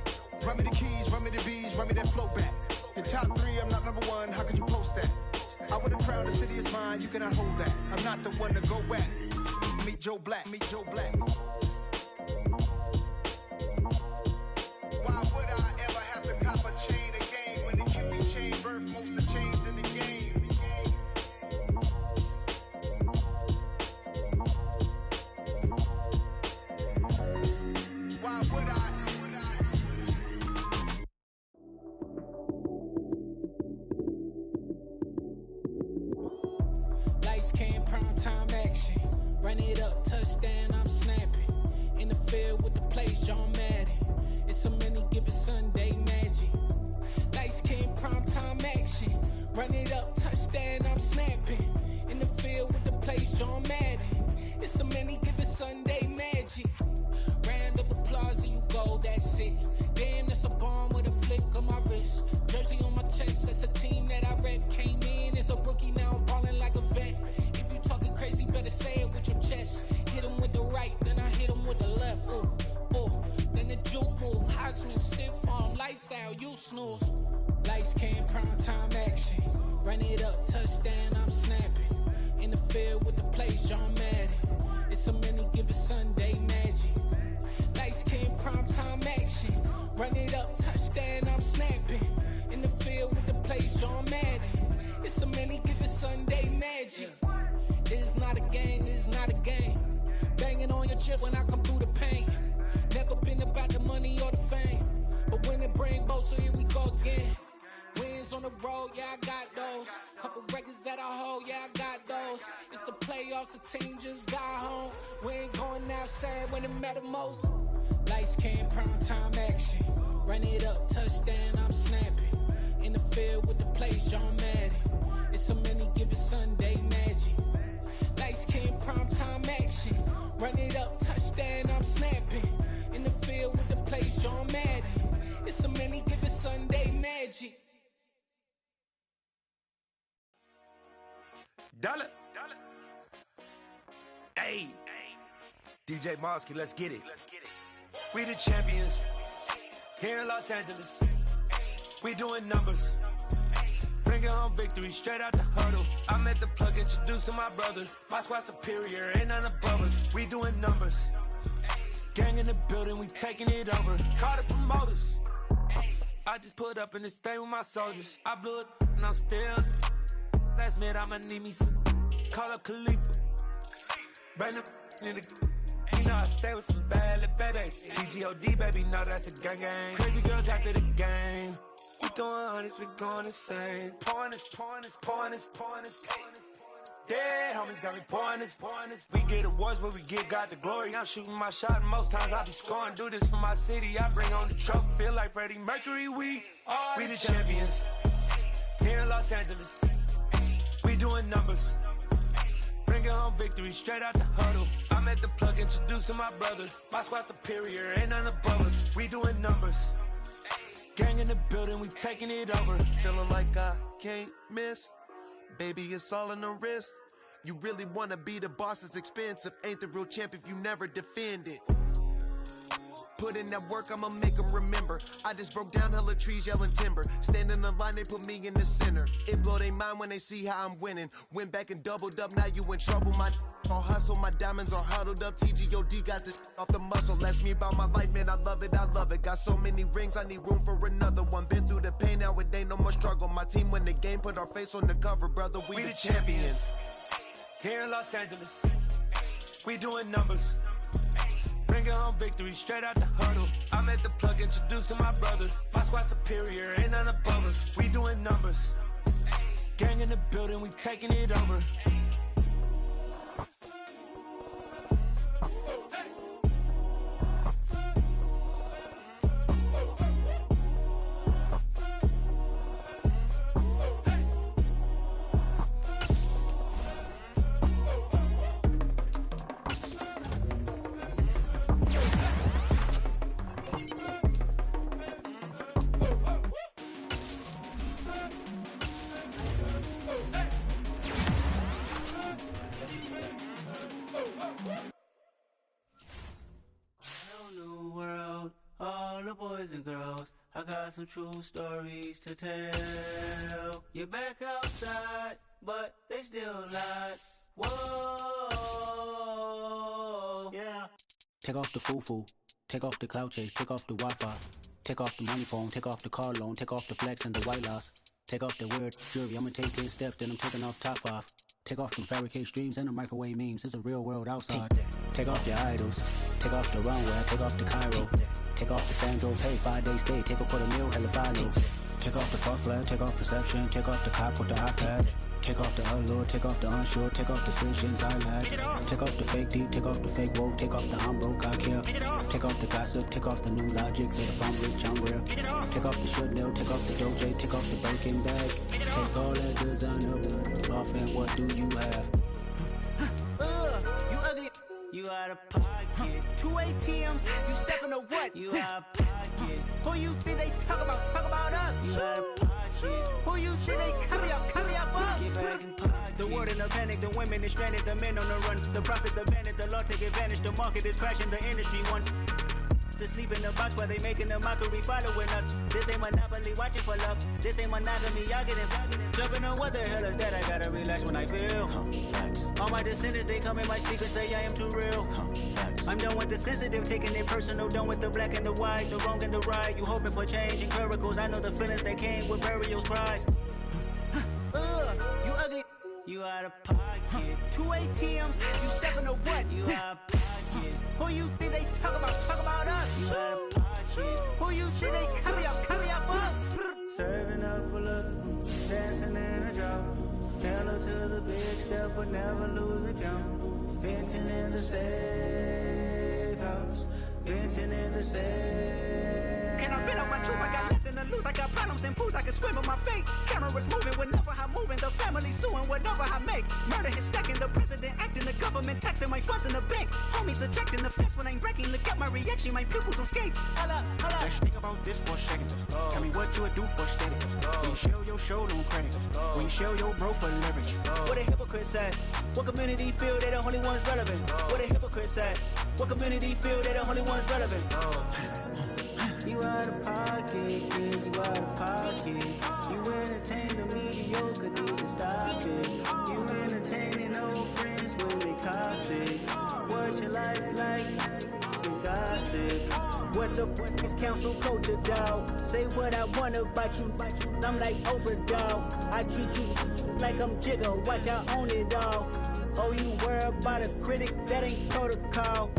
Run me the keys, run me the bees, run me that flow back. Your top three, I'm not number one, how could you post that? I would've crowned the city is mine, you cannot hold that. I'm not the one to go at. Meet Joe Black, meet Joe Black. Why would I ever have to cop a chain a game when the QB chain birthed most of chains in the game? Why would I? Lights came, prime time action. Run it up, touchdown, I'm snapping. In the field with the plays, John Madden. It's a many given Sunday magic. Lights came, prime time action. Run it up, touchdown, I'm snapping. In the field with the plays, John Madden. It's a many given Sunday magic. Round of applause and you go, that's it. Damn, that's a bomb with a flick on my wrist. Jersey on my chest, that's a team that I rep. Came in as a rookie, now I'm balling like a vet. If you talking crazy, better say it with your chest. Hit him with the right, then I hit him with the left. Ooh, ooh. Then the juke move, Heisman stiff arm, lights out, you snooze. Lights came, prime time action. Run it up, touchdown, I'm snapping. In the field with the plays, John Madden. It's a many given Sunday magic. Lights Lights, came, primetime action. Run it up, touchdown, I'm snapping. In the field with the plays, John Madden. It's a many given Sunday magic. It's not a game, it's not a game. Banging on your chip when I come through the pain. Never been about the money or the fame. But when it bring both, so here we go again. Wins on the road, yeah, I got those. Couple records that I hold, yeah, I got those. It's the playoffs, the team just got home. We ain't going outside when it matter most. Lights, came, primetime action. Run it up, touchdown, I'm snapping. In the field with the plays, John Madden. It's a many given Sunday magic. Lights, came, primetime action. Run it up, touchdown, I'm snapping. In the field with the plays, John Madden. It's a many given Sunday magic. Dollar. Hey. DJ Mosky, let's get it. We the champions here in Los Angeles. We doing numbers. Bringing home victory straight out the huddle. I'm at the plug, introduced to my brother. My squad superior, ain't none above us. We doing numbers. Gang in the building, we taking it over. Call the promoters. I just put up in this thing with my soldiers. I blew it and I'm still. Last minute I'ma need me some. Call up Khalifa. Bring the in the. You know I stay with some bad little baby. TGOD baby, know that's a gang gang. Crazy girls after the game. We doing hundreds, we going insane. Pouring this. Dead homies got me pouring this. We get awards, but we give God the glory. I'm shooting my shot, and most times I be scoring. Do this for my city, I bring on the trophy. Feel like Freddie Mercury, we the champions here in Los Angeles. We doing numbers. Bringing home victory straight out the huddle. I'm at the plug, introduced to my brother. My squad superior, ain't none above us. We doing numbers. Gang in the building, we taking it over. Feeling like I can't miss. Baby, it's all in the wrist. You really wanna be the boss, it's expensive. Ain't the real champ if you never defend it. Put in that work, I'ma make them remember. I just broke down hella trees, yelling timber. Stand in the line, they put me in the center. It blow their mind when they see how I'm winning. Went back and doubled up, now you in trouble. My all hustle, my diamonds are huddled up. TGOD got this off the muscle. Ask me about my life, man, I love it. Got so many rings, I need room for another one. Been through the pain, now it ain't no more struggle. My team win the game, put our face on the cover, brother. We the champions. Here in Los Angeles, we doing numbers. Bringing home victory straight out the huddle. I'm at the plug, introduced to my brother. My squad superior, ain't none above us. We doing numbers. Gang in the building, we taking it over. Boys and girls, I got some true stories to tell. You're back outside, but they still lied. Whoa, yeah. Take off the foo-foo, take off the cloud chase, take off the Wi-Fi, take off the money phone, take off the car loan, take off the flex and the white loss, take off the weird jewelry. I'ma take 10 steps, then I'm taking off top off. Take off them fabricate streams and the microwave memes. It's a real world outside. Take off your idols, take off the runway, take off the Cairo. Take off the Sandro, pay 5 days stay, take a quarter meal, hella finals. Take off the fuck flag, take off perception, take off the cop with the iPad. Take off the allure, take off the unsure, take off decisions I lack. Take off the fake deep, take off the fake woke, take off the I'm broke, I care. Take off the gossip, take off the new logic, say the phone rich, I'm real. Take off the should know, take off the doje, take off the breaking bag. Take all that designer off and what do you have? You ugly. You out of pocket. 2 ATMs, you stepping to what? You out of pocket. Who you think they talk about us? You out of pocket. Who you think they carry up for us? Get back in pocket. The word in the panic, the women is stranded, the men on the run. The profits abandoned, the law take advantage, the market is crashing, the industry wants. to sleep in the box while they making a mockery following us. This ain't Monopoly watching for love. This ain't monogamy, y'all get it. Jumping on what the hell is that? I gotta relax when I feel. All my descendants, they come in my secret, say I am too real. I'm done with the sensitive, taking it personal. Done with the black and the white, the wrong and the right. You hoping for change and miracles. I know the feelings that came with burial cries. You ugly. You out of pocket. 2 ATMs, you stepping to what? You out of pocket. Who you think they talk about us? You out of pocket. Who you think they carry out for us? Serving up a look, dancing in a drop. Hello to the big step, but never lose a count. Venting in the safe house. Venting in the safe. Can I fit out my truth? I got nothing to lose. I got problems and fools. I can swim with my fate. Cameras moving whenever I'm moving. The family suing whatever I make. Murder is stacking. The president acting. The government taxing my funds in the bank. Homies subtracting the fence when I'm breaking. Look at my reaction. My pupils on skates. Holla. Let's think about this for a second. Tell me what you would do for steady. When you show your show, don't credit. When you show your bro for leverage. What a hypocrite said. What community feel they the only ones relevant? What a hypocrite said. What community feel they the only ones relevant? You out of pocket, yeah, you out of pocket. You entertain the mediocre, need to stop it. You entertaining old friends when they toxic. What your life like? You gossip. What the is council culture, dog? Say what I want about you. I'm like overdog. I treat you like I'm Jigga. Watch I own it all. Oh, you worry about a critic? That ain't protocol.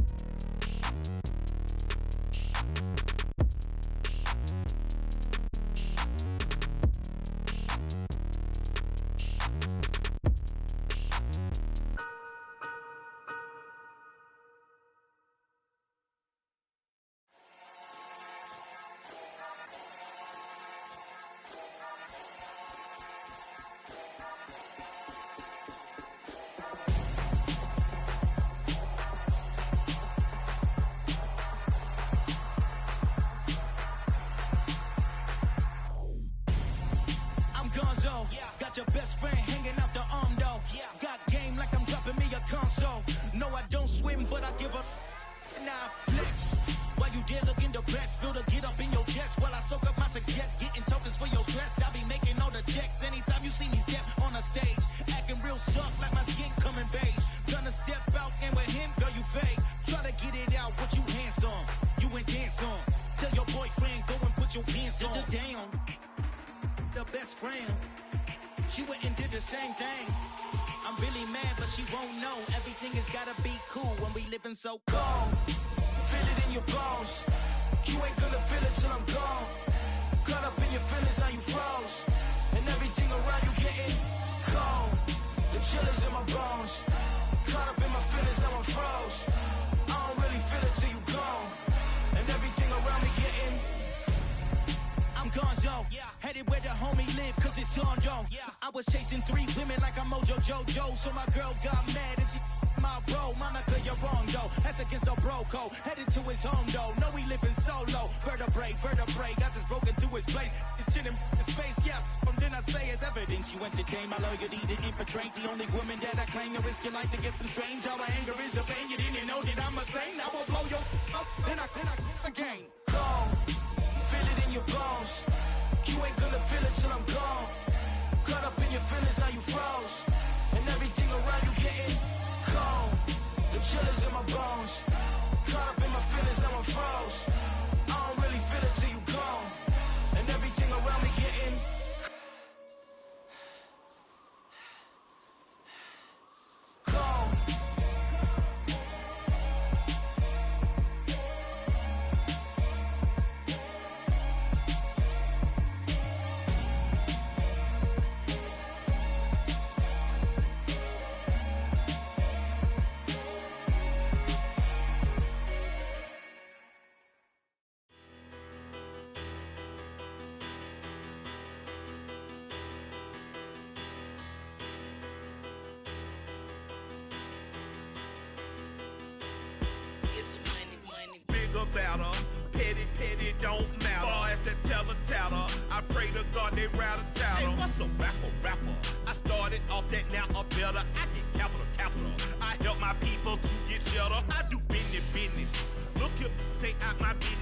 Got your best friend hanging out the arm though. Got game like I'm dropping me a console. No, I don't swim, but I give up. Now I flex. While you there looking the best, feel the get up in your chest. While I soak up my success, getting tokens for your stress. I be making all the checks anytime you see me step on a stage. Acting real suck like my skin coming beige. Gonna step out and with him, girl, you fake. Try to get it out, what you hands on. You and dance on. Tell your boyfriend, go and put your pants on. Down. The best friend. She went and did the same thing. I'm really mad, but she won't know. Everything has gotta be cool when we living so cold. Feel it in your bones. You ain't gonna feel it till I'm gone. Caught up in your feelings, now you froze. And everything around you getting cold. The chill is in my bones. Caught up in my feelings, now I'm froze. I don't really feel it till you gone. And everything around me getting I'm gonzo, headed where the homie live, cause it's on, yo. I was chasing 3 women like I'm Mojo Jojo, so my girl got mad and she my bro. Monica, you're wrong, though. That's against a bro code. Headed to his home, though. No, he living solo. Vertebrae, got just broken to his place. It's chin in his face, yeah. From then I say it's evidence. You entertain my loyalty to infiltrate. The only woman that I claim to risk your life to get some strange. All my anger is a pain. You didn't know that I'm a saint. I will blow your up, then I again. Cold. Feel it in your bones. You ain't gonna feel it till I'm gone. Caught up in your feelings, now you froze. And everything around you getting cold. The chill is in my bones. Caught up in my feelings, now I'm froze. I don't really feel it till you gone. And everything around me getting cold. Battle. Petty don't matter. Far as the tattle, I pray to God they rattle tattle. Hey, what's a rapper? I started off that, now I'm better. I get capital. I help my people to get cheddar. I do business. Look here, stay out my business.